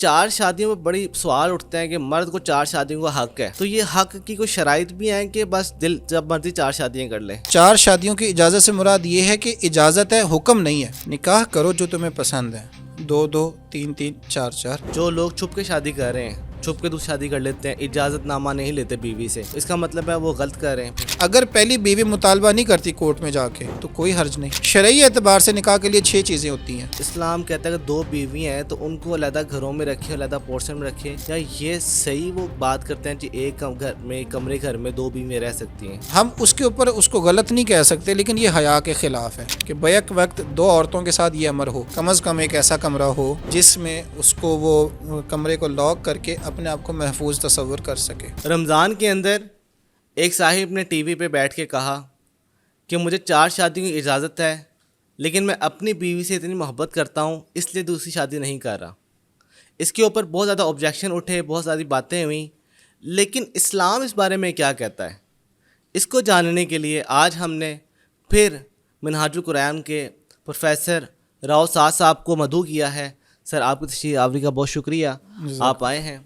چار شادیوں میں بڑی سوال اٹھتے ہیں کہ مرد کو چار شادیوں کا حق ہے، تو یہ حق کی کوئی شرائط بھی ہیں کہ بس دل جب مرضی چار شادیاں کر لے؟ چار شادیوں کی اجازت سے مراد یہ ہے کہ اجازت ہے، حکم نہیں ہے۔ نکاح کرو جو تمہیں پسند ہے، دو دو، تین تین، چار چار۔ جو لوگ چھپ کے شادی کر رہے ہیں، چھپ کے دوسری شادی کر لیتے ہیں، اجازت نامہ نہیں لیتے بیوی سے، اس کا مطلب ہے وہ غلط کر رہے ہیں۔ اگر پہلی بیوی مطالبہ نہیں کرتی کورٹ میں جا کے تو کوئی حرج نہیں۔ شرعی اعتبار سے نکاح کے لیے 6 چیزیں ہوتی ہیں۔ اسلام کہتا ہے کہ دو بیوی ہیں تو ان کو علیحدہ گھروں میں رکھے، علیحدہ پورشن میں رکھے، یا یہ صحیح وہ بات کرتے ہیں کہ ایک کمرے میں دو بیویاں رہ سکتی ہیں؟ ہم اس کے اوپر اس کو غلط نہیں کہہ سکتے، لیکن یہ حیا کے خلاف ہے کہ بیک وقت دو عورتوں کے ساتھ یہ امر ہو۔ کم از کم ایک ایسا کمرہ ہو جس میں اس کو وہ کمرے کو لاک کر کے اپنے آپ کو محفوظ تصور کر سکے۔ رمضان کے اندر ایک صاحب نے ٹی وی پہ بیٹھ کے کہا کہ مجھے چار شادیوں کی اجازت ہے، لیکن میں اپنی بیوی سے اتنی محبت کرتا ہوں اس لیے دوسری شادی نہیں کر رہا۔ اس کے اوپر بہت زیادہ آبجیکشن اٹھے، بہت ساری باتیں ہوئیں، لیکن اسلام اس بارے میں کیا کہتا ہے؟ اس کو جاننے کے لیے آج ہم نے پھر منہاج القرآن کے پروفیسر راؤ سعد صاحب کو مدعو کیا ہے۔ سر، آپ کی تشریف آوری کا بہت شکریہ، آپ آئے ہیں۔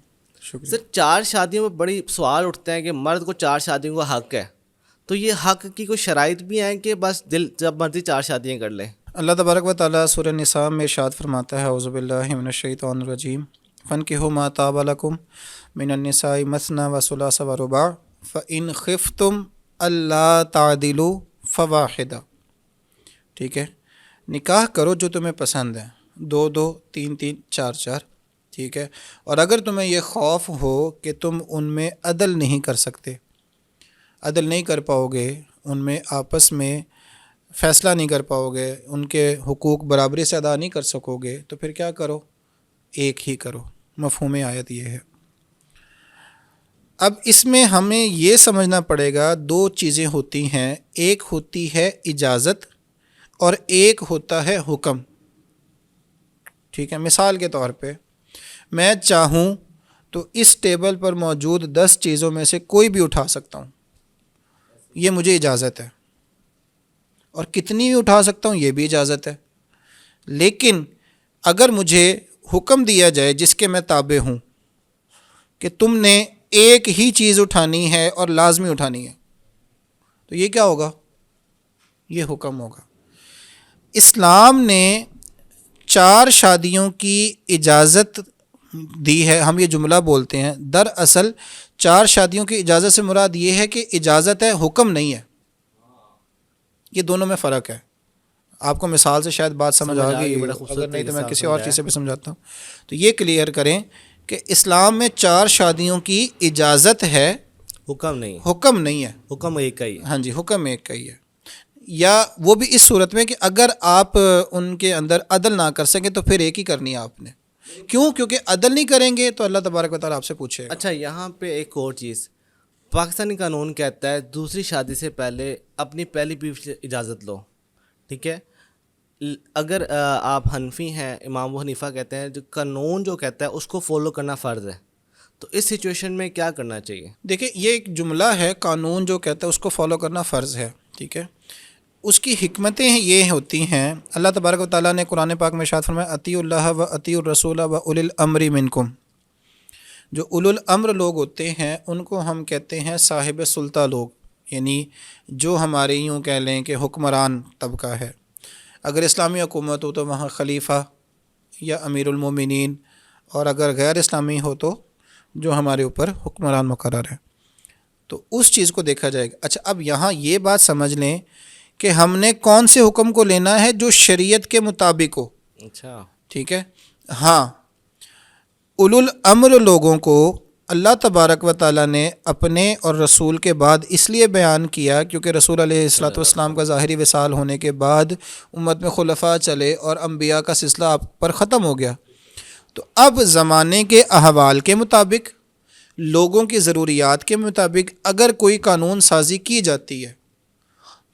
شکریہ۔ سر، چار شادیوں میں بڑی سوال اٹھتے ہیں کہ مرد کو چار شادیوں کا حق ہے، تو یہ حق کی کوئی شرائط بھی ہیں کہ بس دل جب مرضی چار شادیاں کر لے؟ اللہ تبارک و تعالیٰ سورہ نساء میں ارشاد فرماتا ہے، اعوذ باللہ من الشیطان الرجیم، فانکحوا ما طاب لکم من النساء مثنی وثلاث ورباع فإن خفتم الا تعدلوا فواحدہ۔ ٹھیک ہے، نکاح کرو جو تمہیں پسند ہے، دو دو، تین تین، چار چار۔ ٹھیک ہے، اور اگر تمہیں یہ خوف ہو کہ تم ان میں عدل نہیں کر سکتے، عدل نہیں کر پاؤ گے، ان میں آپس میں فیصلہ نہیں کر پاؤ گے، ان کے حقوق برابری سے ادا نہیں کر سکو گے، تو پھر کیا کرو؟ ایک ہی کرو۔ مفہوم آیت یہ ہے۔ اب اس میں ہمیں یہ سمجھنا پڑے گا، دو چیزیں ہوتی ہیں، ایک ہوتی ہے اجازت اور ایک ہوتا ہے حکم۔ ٹھیک ہے، مثال کے طور پہ میں چاہوں تو اس ٹیبل پر موجود 10 چیزوں میں سے کوئی بھی اٹھا سکتا ہوں، یہ مجھے اجازت ہے، اور کتنی بھی اٹھا سکتا ہوں یہ بھی اجازت ہے۔ لیکن اگر مجھے حکم دیا جائے جس کے میں تابع ہوں کہ تم نے ایک ہی چیز اٹھانی ہے اور لازمی اٹھانی ہے، تو یہ کیا ہوگا؟ یہ حکم ہوگا۔ اسلام نے چار شادیوں کی اجازت دی ہے، ہم یہ جملہ بولتے ہیں، دراصل چار شادیوں کی اجازت سے مراد یہ ہے کہ اجازت ہے، حکم نہیں ہے۔ یہ دونوں میں فرق ہے۔ آپ کو مثال سے شاید بات سمجھ آ گئی، اگر نہیں تو میں کسی اور چیز سے بھی سمجھاتا ہوں۔ تو یہ کلیئر کریں کہ اسلام میں چار شادیوں کی اجازت ہے، حکم نہیں، حکم نہیں ہے۔ حکم ایک کا ہی ہے۔ ہاں جی، حکم ایک کا ہی ہے، یا وہ بھی اس صورت میں کہ اگر آپ ان کے اندر عدل نہ کر سکیں تو پھر ایک ہی کرنی ہے آپ نے۔ کیوں؟ کیونکہ عدل نہیں کریں گے تو اللہ تبارک و تعالیٰ آپ سے پوچھے گا۔ اچھا، یہاں پہ ایک اور چیز، پاکستانی قانون کہتا ہے دوسری شادی سے پہلے اپنی پہلی بیوی سے اجازت لو۔ ٹھیک ہے، اگر آپ حنفی ہیں، امام ابو حنیفہ کہتے ہیں جو قانون جو کہتا ہے اس کو فالو کرنا فرض ہے، تو اس سچویشن میں کیا کرنا چاہیے؟ دیکھیں، یہ ایک جملہ ہے، قانون جو کہتا ہے اس کو فالو کرنا فرض ہے۔ ٹھیک ہے، اس کی حکمتیں یہ ہوتی ہیں، اللہ تبارک و تعالیٰ نے قرآن پاک میں ارشاد فرمایا، اطیعوا اللہ و اطیعوا الرسول و اولی الامر منکم۔ جو اولو الامر لوگ ہوتے ہیں ان کو ہم کہتے ہیں صاحب سلطہ لوگ، یعنی جو ہمارے یوں کہہ لیں کہ حکمران طبقہ ہے۔ اگر اسلامی حکومت ہو تو وہاں خلیفہ یا امیر المومنین، اور اگر غیر اسلامی ہو تو جو ہمارے اوپر حکمران مقرر ہے، تو اس چیز کو دیکھا جائے گا۔ اچھا، اب یہاں یہ بات سمجھ لیں کہ ہم نے کون سے حکم کو لینا ہے جو شریعت کے مطابق ہو۔ اچھا، ٹھیک ہے، ہاں، اولو الامر لوگوں کو اللہ تبارک و تعالیٰ نے اپنے اور رسول کے بعد اس لیے بیان کیا کیونکہ رسول علیہ الصلوۃ والسلام کا ظاہری وصال ہونے کے بعد امت میں خلفاء چلے اور انبیاء کا سلسلہ آپ پر ختم ہو گیا۔ تو اب زمانے کے احوال کے مطابق، لوگوں کی ضروریات کے مطابق اگر کوئی قانون سازی کی جاتی ہے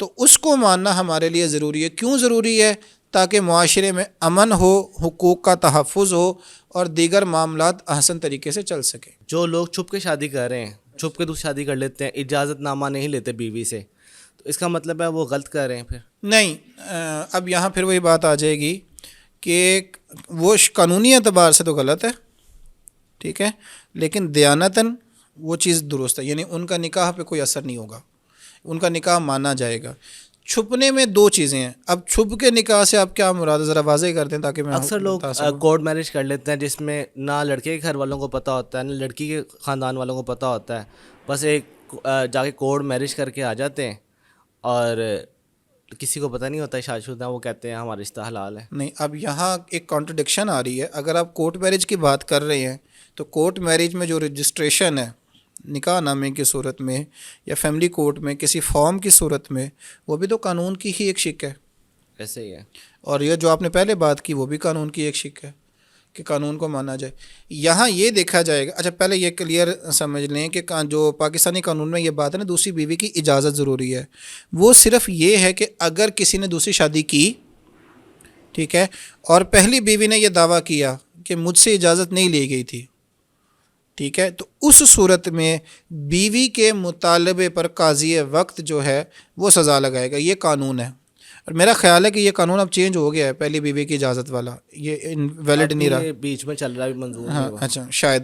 تو اس کو ماننا ہمارے لیے ضروری ہے۔ کیوں ضروری ہے؟ تاکہ معاشرے میں امن ہو، حقوق کا تحفظ ہو اور دیگر معاملات احسن طریقے سے چل سکیں۔ جو لوگ چھپ کے شادی کر رہے ہیں، چھپ کے دوسری شادی کر لیتے ہیں، اجازت نامہ نہیں لیتے بیوی سے، تو اس کا مطلب ہے وہ غلط کر رہے ہیں پھر؟ نہیں، اب یہاں پھر وہی بات آ جائے گی کہ وہ قانونی اعتبار سے تو غلط ہے، ٹھیک ہے، لیکن دیانتاً وہ چیز درست ہے، یعنی ان کا نکاح پہ کوئی اثر نہیں ہوگا، ان کا نکاح مانا جائے گا۔ چھپنے میں دو چیزیں ہیں، اب چھپ کے نکاح سے آپ کیا مراد ہے ذرا واضح کر دیں تاکہ میں اکثر لوگ بتا سکوں۔ کورٹ میرج کر لیتے ہیں جس میں نہ لڑکے کے گھر والوں کو پتہ ہوتا ہے نہ لڑکی کے خاندان والوں کو پتہ ہوتا ہے، بس ایک جا کے کورٹ میرج کر کے آ جاتے ہیں اور کسی کو پتہ نہیں ہوتا ہے شادی شدہ، وہ کہتے ہیں ہمارا رشتہ حلال ہے۔ نہیں، اب یہاں ایک کانٹرڈکشن آ رہی ہے۔ اگر آپ کورٹ میرج کی بات کر رہے ہیں تو کورٹ میرج میں جو رجسٹریشن ہے نکاح نامے کی صورت میں یا فیملی کورٹ میں کسی فارم کی صورت میں، وہ بھی تو قانون کی ہی ایک شق ہے، ایسے ہی ہے۔ اور یہ جو آپ نے پہلے بات کی وہ بھی قانون کی ایک شق ہے کہ قانون کو مانا جائے۔ یہاں یہ دیکھا جائے گا، اچھا پہلے یہ کلیئر سمجھ لیں کہ جو پاکستانی قانون میں یہ بات ہے نا دوسری بیوی کی اجازت ضروری ہے، وہ صرف یہ ہے کہ اگر کسی نے دوسری شادی کی، ٹھیک ہے، اور پہلی بیوی نے یہ دعویٰ کیا کہ مجھ سے اجازت نہیں لی گئی تھی، ٹھیک ہے، تو اس صورت میں بیوی کے مطالبے پر قاضی وقت جو ہے وہ سزا لگائے گا۔ یہ قانون ہے، اور میرا خیال ہے کہ یہ قانون اب چینج ہو گیا ہے، پہلی بیوی کی اجازت والا یہ ویلڈ نہیں رہا۔ یہ بیچ میں چل رہا ہے، منظور نہیں ہاں ہوا۔ اچھا شاید،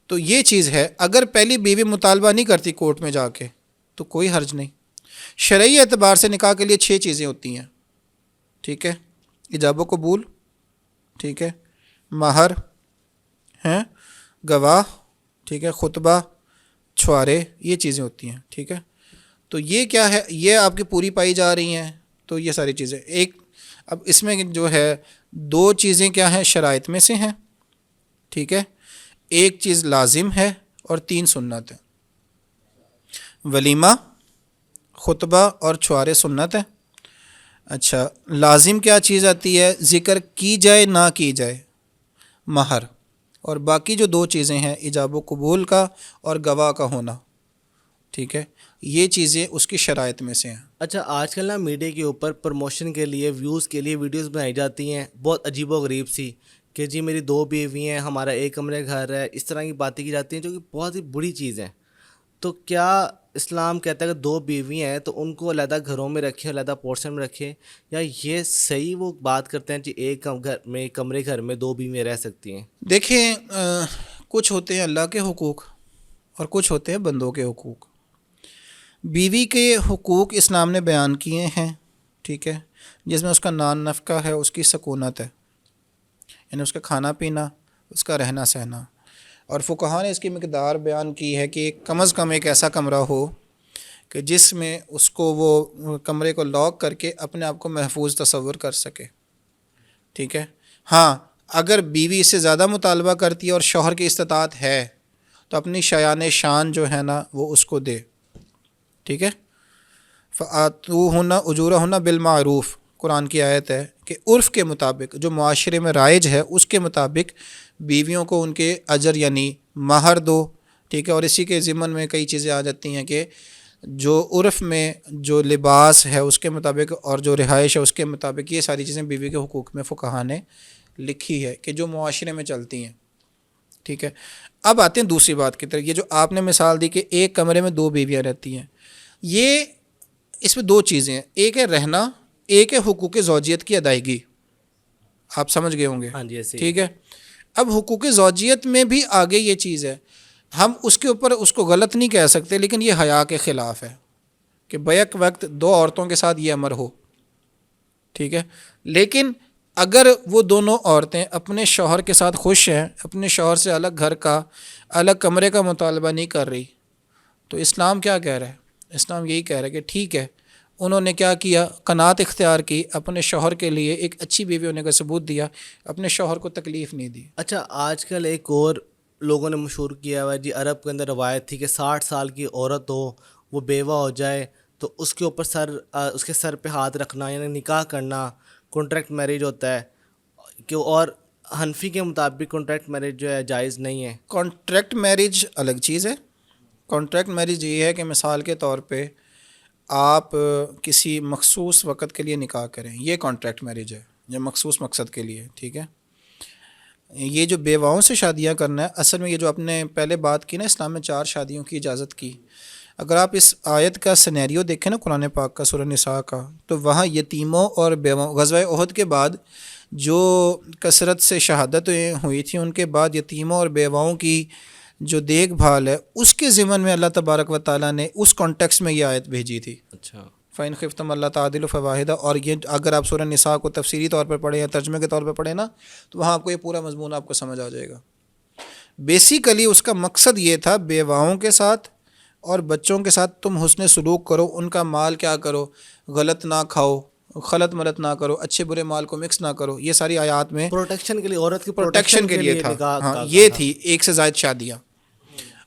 تو یہ چیز ہے، اگر پہلی بیوی مطالبہ نہیں کرتی کورٹ میں جا کے تو کوئی حرج نہیں۔ شرعی اعتبار سے نکاح کے لیے 6 چیزیں ہوتی ہیں، ٹھیک ہے، ایجاب و قبول، ٹھیک ہے، مہر ہیں، گواہ، ٹھیک ہے، خطبہ، چھوارے، یہ چیزیں ہوتی ہیں، ٹھیک ہے۔ تو یہ کیا ہے، یہ آپ کی پوری پائی جا رہی ہیں، تو یہ ساری چیزیں ایک، اب اس میں جو ہے 2 چیزیں کیا ہیں شرائط میں سے ہیں، ٹھیک ہے، ایک چیز لازم ہے اور 3 سنت ہے۔ ولیمہ، خطبہ اور چھوارے سنت ہے۔ اچھا لازم کیا چیز آتی ہے، ذکر کی جائے نہ کی جائے، مہر، اور باقی جو 2 چیزیں ہیں ایجاب و قبول کا اور گواہ کا ہونا، ٹھیک ہے، یہ چیزیں اس کی شرائط میں سے ہیں۔ اچھا آج کل نا میڈیا کے اوپر پروموشن کے لیے، ویوز کے لیے ویڈیوز بنائی جاتی ہیں بہت عجیب و غریب سی، کہ جی میری 2 بیوی ہیں، ہمارا 1 کمرے گھر ہے، اس طرح کی باتیں کی جاتی ہیں جو کہ بہت ہی بری چیز ہے۔ تو کیا اسلام کہتا ہے کہ 2 بیوی ہیں تو ان کو علیحدہ گھروں میں رکھے، علیحدہ پورشن میں رکھے، یا یہ صحیح وہ بات کرتے ہیں جی ایک کمرے گھر میں 2 بیویاں رہ سکتی ہیں؟ دیکھیں کچھ ہوتے ہیں اللہ کے حقوق اور کچھ ہوتے ہیں بندوں کے حقوق۔ بیوی کے حقوق اسلام نے بیان کیے ہیں، ٹھیک ہے، جس میں اس کا نان نفقہ ہے، اس کی سکونت ہے، یعنی اس کا کھانا پینا، اس کا رہنا سہنا، اور فقہاء نے اس کی مقدار بیان کی ہے کہ کم از کم ایک ایسا کمرہ ہو کہ جس میں اس کو وہ کمرے کو لاک کر کے اپنے آپ کو محفوظ تصور کر سکے، ٹھیک ہے۔ ہاں اگر بیوی اس سے زیادہ مطالبہ کرتی ہے اور شوہر کی استطاعت ہے تو اپنی شایان شان جو ہے نا وہ اس کو دے، ٹھیک ہے۔ فآتوہن اجورہن بالمعروف، قرآن کی آیت ہے کہ عرف کے مطابق جو معاشرے میں رائج ہے اس کے مطابق بیویوں کو ان کے اجر یعنی مہر دو، ٹھیک ہے، اور اسی کے ضمن میں کئی چیزیں آ جاتی ہیں کہ جو عرف میں جو لباس ہے اس کے مطابق اور جو رہائش ہے اس کے مطابق، یہ ساری چیزیں بیوی کے حقوق میں فقہاء نے لکھی ہے کہ جو معاشرے میں چلتی ہیں، ٹھیک ہے۔ اب آتے ہیں دوسری بات کی طرف، یہ جو آپ نے مثال دی کہ ایک کمرے میں 2 بیویاں رہتی ہیں، یہ اس میں 2 چیزیں ہیں، ایک ہے رہنا، ایک ہے حقوق زوجیت کی ادائیگی، آپ سمجھ گئے ہوں گے، ہاں جی ایسے ہی۔ ٹھیک ہے۔ اب حقوق زوجیت میں بھی آگے یہ چیز ہے، ہم اس کے اوپر اس کو غلط نہیں کہہ سکتے، لیکن یہ حیا کے خلاف ہے کہ بیک وقت 2 عورتوں کے ساتھ یہ امر ہو، ٹھیک ہے۔ لیکن اگر وہ دونوں عورتیں اپنے شوہر کے ساتھ خوش ہیں، اپنے شوہر سے الگ گھر کا، الگ کمرے کا مطالبہ نہیں کر رہی، تو اسلام کیا کہہ رہا ہے؟ اسلام یہی کہہ رہا ہے کہ ٹھیک ہے، انہوں نے کیا کیا، قناعت اختیار کی، اپنے شوہر کے لیے ایک اچھی بیوی ہونے کا ثبوت دیا، اپنے شوہر کو تکلیف نہیں دی۔ اچھا آج کل ایک اور لوگوں نے مشہور کیا ہوا ہے جی، عرب کے اندر روایت تھی کہ 60 سال کی عورت ہو، وہ بیوہ ہو جائے تو اس کے اوپر اس کے سر پہ ہاتھ رکھنا، یعنی نکاح کرنا، کانٹریکٹ میرج ہوتا ہے کہ، اور حنفی کے مطابق کانٹریکٹ میرج جو ہے جائز نہیں ہے۔ کانٹریکٹ میرج الگ چیز ہے۔ کانٹریکٹ میرج یہ ہے کہ مثال کے طور پہ آپ کسی مخصوص وقت کے لیے نکاح کریں، یہ کانٹریکٹ میرج ہے، یہ مخصوص مقصد کے لیے، ٹھیک ہے۔ یہ جو بیواؤں سے شادیاں کرنا ہے، اصل میں یہ جو آپ نے پہلے بات کی نا، اسلام میں 4 شادیوں کی اجازت کی، اگر آپ اس آیت کا سینیریو دیکھیں نا قرآن پاک کا، سورہ نساء کا، تو وہاں یتیموں اور بیواؤں، غزوہ احد کے بعد جو کثرت سے شہادتیں ہوئی تھیں، ان کے بعد یتیموں اور بیواؤں کی جو دیکھ بھال ہے، اس کے ضمن میں اللہ تبارک و تعالیٰ نے اس کانٹیکس میں یہ آیت بھیجی تھی. اچھا. فَإِنْ خِفْتُمْ أَلَّا تَعْدِلُوا فَوَاحِدَةً. اور یہ اگر آپ سورہ نساء کو تفسیری طور پر پڑھیں یا ترجمے کے طور پر پڑھیں نا، تو وہاں آپ کو یہ پورا مضمون آپ کو سمجھ آ جائے گا. بیسیکلی اس کا مقصد یہ تھا، بیواؤں کے ساتھ اور بچوں کے ساتھ تم حسن سلوک کرو، ان کا مال کیا کرو، غلط نہ کھاؤ، خلط ملط نہ کرو، اچھے برے مال کو مکس نہ کرو. یہ ساری آیات میں پروٹیکشن کے لیے، عورت کی پروٹیکشن کے لیے تھا. نکاح ہاں کا یہ تھا. تھی ایک سے زائد شادیاں.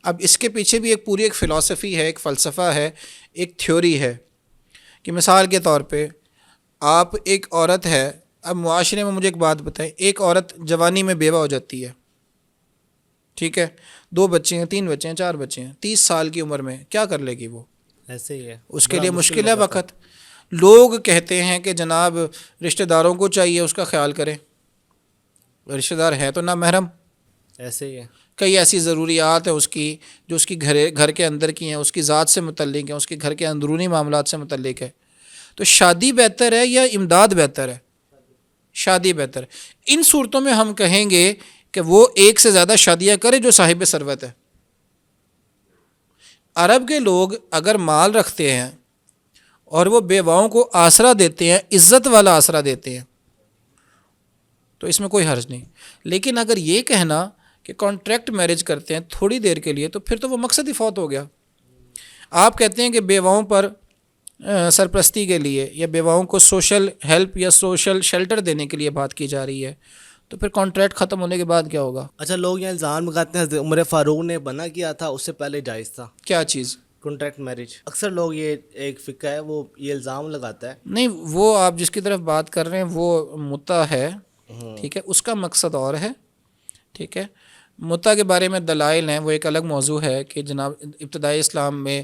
اب اس کے پیچھے بھی ایک پوری ایک فلسفی ہے، ایک فلسفہ ہے، ایک تھیوری ہے کہ مثال کے طور پہ آپ ایک عورت ہے، اب معاشرے میں مجھے ایک بات بتائیں، ایک عورت جوانی میں بیوہ ہو جاتی ہے، ٹھیک ہے، 2 بچے ہیں، 3 بچے ہیں، 4 بچے ہیں، 30 سال کی عمر میں کیا کر لے گی وہ؟ ایسے ہی ہے، اس کے بڑا لیے مشکل ہے وقت وقت. لوگ کہتے ہیں کہ جناب رشتہ داروں کو چاہیے اس کا خیال کریں، رشتہ دار ہے تو نہ محرم. ایسے ہی ہے. کئی ایسی ضروریات ہیں اس کی جو اس کی گھر کے اندر کی ہیں، اس کی ذات سے متعلق ہیں، اس کے گھر کے اندرونی معاملات سے متعلق ہے. تو شادی بہتر ہے یا امداد بہتر ہے؟ شادی بہتر ہے. ان صورتوں میں ہم کہیں گے کہ وہ ایک سے زیادہ شادیاں کرے جو صاحب ثروت ہے. عرب کے لوگ اگر مال رکھتے ہیں اور وہ بیواؤں کو آسرا دیتے ہیں، عزت والا آسرا دیتے ہیں، تو اس میں کوئی حرج نہیں. لیکن اگر یہ کہنا کہ کانٹریکٹ میرج کرتے ہیں تھوڑی دیر کے لیے، تو پھر تو وہ مقصد ہی فوت ہو گیا. آپ کہتے ہیں کہ بیواؤں پر سرپرستی کے لیے یا بیواؤں کو سوشل ہیلپ یا سوشل شیلٹر دینے کے لیے بات کی جا رہی ہے، تو پھر کانٹریکٹ ختم ہونے کے بعد کیا ہوگا؟ اچھا، لوگ یہ الزام لگاتے ہیں حضرت عمر فاروق نے بنا کیا تھا، اس سے پہلے جائز تھا کیا چیز؟ Contract marriage. اکثر لوگ یہ ایک فقہ ہے وہ یہ الزام لگاتا ہے. نہیں، وہ آپ جس کی طرف بات کر رہے ہیں وہ متع ہے، ٹھیک ہے، اس کا مقصد اور ہے، ٹھیک ہے. متع کے بارے میں دلائل ہیں، وہ ایک الگ موضوع ہے کہ جناب ابتدائی اسلام میں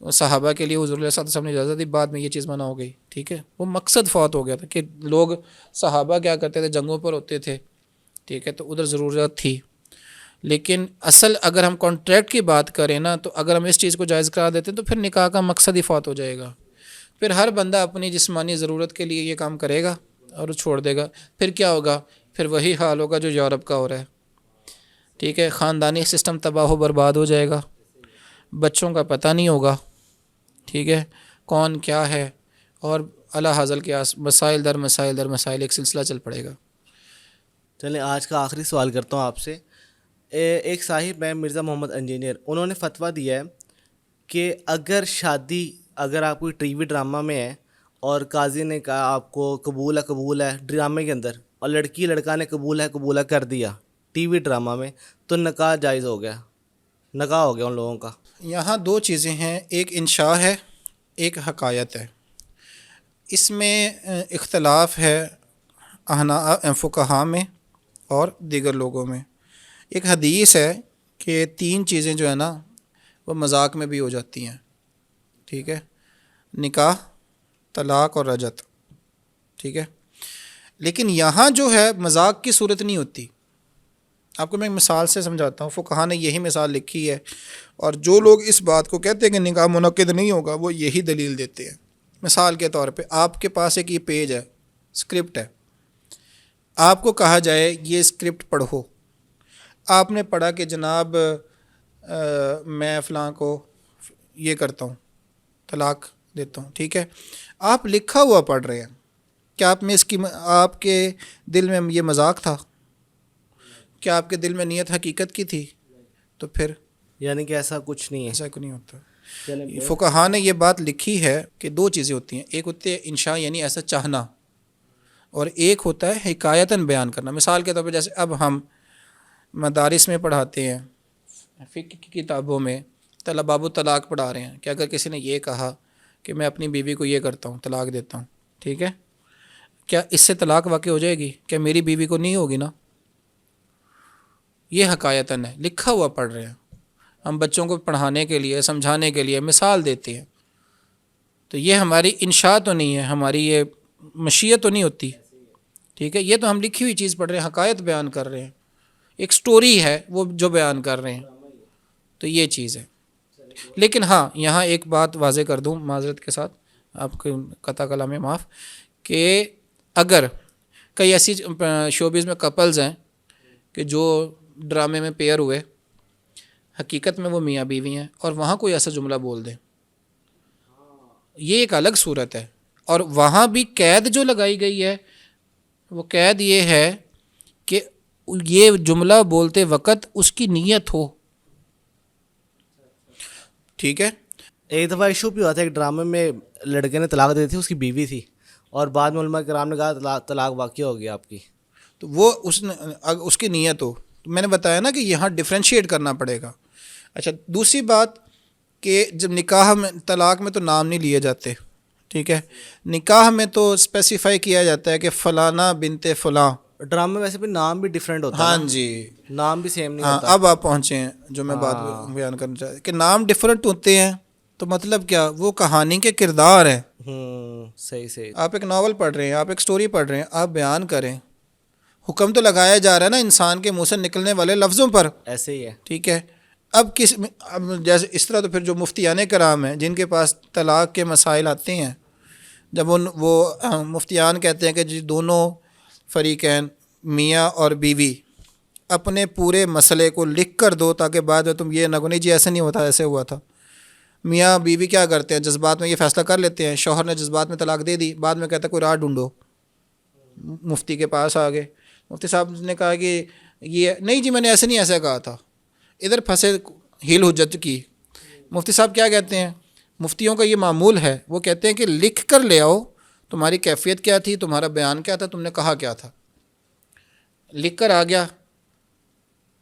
صحابہ کے لیے حضور علیہ السلام نے اجازت دی، بعد میں یہ چیز منع ہو گئی، ٹھیک ہے. وہ مقصد فوت ہو گیا تھا کہ لوگ صحابہ کیا کرتے تھے، جنگوں پر ہوتے تھے، ٹھیک ہے، تو ادھر ضرورت تھی. لیکن اصل اگر ہم کانٹریکٹ کی بات کریں نا، تو اگر ہم اس چیز کو جائز قرار دیتے ہیں تو پھر نکاح کا مقصد ہی فوت ہو جائے گا. پھر ہر بندہ اپنی جسمانی ضرورت کے لیے یہ کام کرے گا اور چھوڑ دے گا. پھر کیا ہوگا؟ پھر وہی حال ہوگا جو یورپ کا ہو رہا ہے، ٹھیک ہے. خاندانی سسٹم تباہ و برباد ہو جائے گا، بچوں کا پتہ نہیں ہوگا، ٹھیک ہے، کون کیا ہے، اور اللہ حاصل کے مسائل در مسائل در مسائل ایک سلسلہ چل پڑے گا. چلیں آج کا آخری سوال کرتا ہوں آپ سے. ایک صاحب ہیں مرزا محمد انجینئر، انہوں نے فتویٰ دیا ہے کہ اگر شادی اگر آپ کوئی ٹی وی ڈرامہ میں ہے اور قاضی نے کہا آپ کو قبول ہے ڈرامے کے اندر، اور لڑکا نے قبول ہے کر دیا ٹی وی ڈرامہ میں، تو نکاح جائز ہو گیا، نکاح ہو گیا ان لوگوں کا. یہاں 2 چیزیں ہیں، ایک انشاء ہے، ایک حکایت ہے. اس میں اختلاف ہے فقہاء میں اور دیگر لوگوں میں. ایک حدیث ہے کہ 3 چیزیں جو ہے نا وہ مذاق میں بھی ہو جاتی ہیں، ٹھیک ہے، نکاح، طلاق اور رجعت، ٹھیک ہے. لیکن یہاں جو ہے مذاق کی صورت نہیں ہوتی. آپ کو میں ایک مثال سے سمجھاتا ہوں. فقہاء نے یہی مثال لکھی ہے، اور جو لوگ اس بات کو کہتے ہیں کہ نکاح منعقد نہیں ہوگا وہ یہی دلیل دیتے ہیں. مثال کے طور پہ آپ کے پاس ایک یہ پیج ہے، اسکرپٹ ہے، آپ کو کہا جائے یہ اسکرپٹ پڑھو. آپ نے پڑھا کہ جناب میں فلاں کو یہ کرتا ہوں، طلاق دیتا ہوں، ٹھیک ہے. آپ لکھا ہوا پڑھ رہے ہیں، کیا آپ کے دل میں یہ مذاق تھا؟ کیا آپ کے دل میں نیت حقیقت کی تھی؟ تو پھر یعنی کہ ایسا کچھ نہیں ہے. ایسا کوئی نہیں ہوتا. فقہاء نے یہ بات لکھی ہے کہ 2 چیزیں ہوتی ہیں، ایک ہوتی ہے انشاء یعنی ایسا چاہنا، اور ایک ہوتا ہے حکایتاً بیان کرنا. مثال کے طور پہ جیسے اب ہم مدارس میں پڑھاتے ہیں، فقہ کی کتابوں میں باب الطلاق پڑھا رہے ہیں کہ اگر کسی نے یہ کہا کہ میں اپنی بیوی کو یہ کرتا ہوں، طلاق دیتا ہوں، ٹھیک ہے، کیا اس سے طلاق واقع ہو جائے گی؟ کیا میری بیوی کو نہیں ہوگی نا؟ یہ حکایتاً ہے، لکھا ہوا پڑھ رہے ہیں. ہم بچوں کو پڑھانے کے لیے، سمجھانے کے لیے مثال دیتے ہیں، تو یہ ہماری انشاء تو نہیں ہے، ہماری یہ مشیت تو نہیں ہوتی، ٹھیک ہے. یہ تو ہم لکھی ہوئی چیز پڑھ رہے ہیں، حکایت بیان کر رہے ہیں، ایک سٹوری ہے وہ جو بیان کر رہے ہیں، تو یہ چیز ہے. لیکن ہاں یہاں ایک بات واضح کر دوں معذرت کے ساتھ، آپ کو قطع کلام معاف، کہ اگر کئی ایسی شوبیز میں کپلز ہیں کہ جو ڈرامے میں پیئر ہوئے، حقیقت میں وہ میاں بیوی ہیں، اور وہاں کوئی ایسا جملہ بول دیں، یہ ایک الگ صورت ہے. اور وہاں بھی قید جو لگائی گئی ہے وہ قید یہ ہے کہ یہ جملہ بولتے وقت اس کی نیت ہو. ٹھیک ہے. ایک دفعہ ایشو بھی ہوا تھا ایک ڈرامے میں، لڑکے نے طلاق دے دی تھی، اس کی بیوی تھی، اور بعد میں علماء کرام نے کہا طلاق واقع ہو گیا آپ کی. تو وہ اس کی نیت ہو. تو میں نے بتایا نا کہ یہاں ڈفرینشیٹ کرنا پڑے گا. اچھا، دوسری بات کہ جب نکاح میں، طلاق میں تو نام نہیں لیے جاتے. ٹھیک ہے. نکاح میں تو اسپیسیفائی کیا جاتا ہے کہ فلانا بنت فلاں. ڈرامے میں ویسے بھی نام بھی ڈفرینٹ ہوتا ہے. ہاں جی، نام بھی سیم نہیں ہاں ہوتا. اب آپ پہنچے ہیں جو میں بات بیان کرنا چاہتا کہ نام ڈفرینٹ ہوتے ہیں. تو مطلب کیا، وہ کہانی کے کردار ہیں. صحیح. آپ ایک ناول پڑھ رہے ہیں، آپ ایک سٹوری پڑھ رہے ہیں، آپ بیان کریں. حکم تو لگایا جا رہا ہے نا انسان کے منہ سے نکلنے والے لفظوں پر. ایسے ہی ہے. ٹھیک ہے. اب جیسے اس طرح تو پھر جو مفتیان کرام ہیں جن کے پاس طلاق کے مسائل آتے ہیں، جب وہ مفتیان کہتے ہیں کہ جی دونوں فریقین میاں اور بیوی اپنے پورے مسئلے کو لکھ کر دو تاکہ بعد میں تم یہ نہ کہو نہیں جی ایسے نہیں ہوتا، ایسے ہوا تھا. میاں بیوی کیا کرتے ہیں، جذبات میں یہ فیصلہ کر لیتے ہیں. شوہر نے جذبات میں طلاق دے دی، بعد میں کہتا ہے کوئی راہ ڈھونڈو. مفتی کے پاس آ گئے، مفتی صاحب نے کہا کہ یہ نہیں جی میں نے ایسے نہیں ایسا کہا تھا. ادھر پھنسے، ہیل حجت کی. مفتی صاحب کیا کہتے ہیں، مفتیوں کا یہ معمول ہے، وہ کہتے ہیں کہ لکھ کر لے آؤ تمہاری کیفیت کیا تھی، تمہارا بیان کیا تھا، تم نے کہا کیا تھا. لکھ کر آ گیا.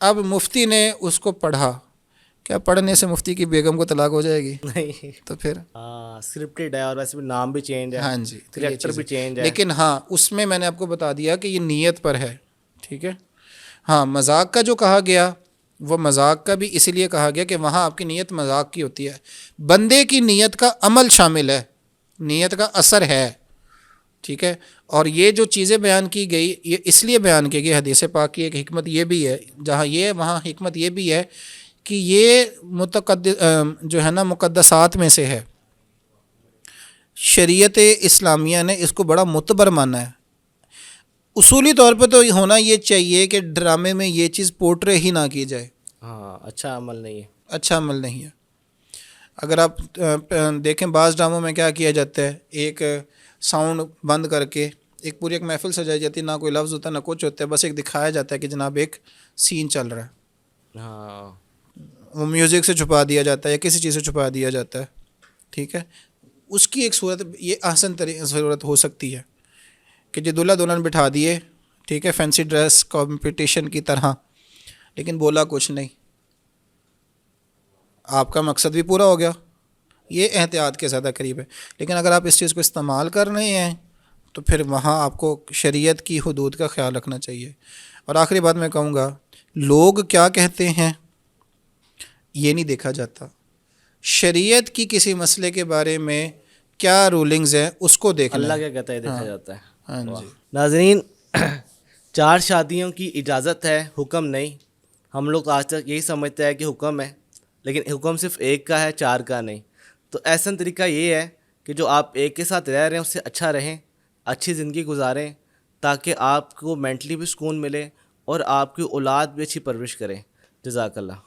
اب مفتی نے اس کو پڑھا. کیا پڑھنے سے مفتی کی بیگم کو طلاق ہو جائے گی؟ نہیں. تو پھر اسکرپٹڈ ہے، اور ویسے بھی نام بھی چینج ہے. ہاں جی، کریکٹر بھی چینج ہے. لیکن ہاں اس میں نے آپ کو بتا دیا کہ یہ نیت پر ہے. ٹھیک ہے. ہاں مذاق کا جو کہا گیا وہ مذاق کا بھی اس لیے کہا گیا کہ وہاں آپ کی نیت مذاق کی ہوتی ہے. بندے کی نیت کا عمل شامل ہے، نیت کا اثر ہے. ٹھیک ہے. اور یہ جو چیزیں بیان کی گئی یہ اس لیے بیان کی گئی، حدیث پاک کی ایک حکمت یہ بھی ہے، جہاں یہ وہاں حکمت یہ بھی ہے کہ یہ جو ہے نا مقدسات میں سے ہے. شریعت اسلامیہ نے اس کو بڑا معتبر مانا ہے. اصولی طور پہ تو ہونا یہ چاہیے کہ ڈرامے میں یہ چیز پورٹرے ہی نہ کی جائے. اچھا عمل نہیں ہے. اچھا عمل نہیں ہے. اگر آپ دیکھیں بعض ڈراموں میں کیا کیا جاتا ہے، ایک ساؤنڈ بند کر کے ایک پوری ایک محفل سجائی جاتی ہے، نہ کوئی لفظ ہوتا ہے نہ کچھ ہوتا ہے، بس ایک دکھایا جاتا ہے کہ جناب ایک سین چل رہا ہے. وہ میوزک سے چھپا دیا جاتا ہے یا کسی چیز سے چھپا دیا جاتا ہے. ٹھیک ہے. اس کی ایک صورت یہ احسن صورت ہو سکتی ہے کہ جو دلہا دلہن بٹھا دیے، ٹھیک ہے، فینسی ڈریس کمپٹیشن کی طرح، لیکن بولا کچھ نہیں. آپ کا مقصد بھی پورا ہو گیا، یہ احتیاط کے زیادہ قریب ہے. لیکن اگر آپ اس چیز کو استعمال کر رہے ہیں تو پھر وہاں آپ کو شریعت کی حدود کا خیال رکھنا چاہیے. اور آخری بات میں کہوں گا، لوگ کیا کہتے ہیں یہ نہیں دیکھا جاتا. شریعت کی کسی مسئلے کے بارے میں کیا رولنگز ہیں اس کو دیکھنا اللہ کیا کہتا ہے دیکھا جاتا ہے. ہاں جی. ناظرین، 4 شادیوں کی اجازت ہے، حکم نہیں. ہم لوگ آج تک یہی سمجھتے ہیں کہ حکم ہے، لیکن حکم صرف ایک کا ہے، 4 کا نہیں. تو احسن طریقہ یہ ہے کہ جو آپ ایک کے ساتھ رہ رہے ہیں اس سے اچھا رہیں، اچھی زندگی گزاریں، تاکہ آپ کو مینٹلی بھی سکون ملے اور آپ کی اولاد بھی اچھی پرورش کریں. جزاک اللہ.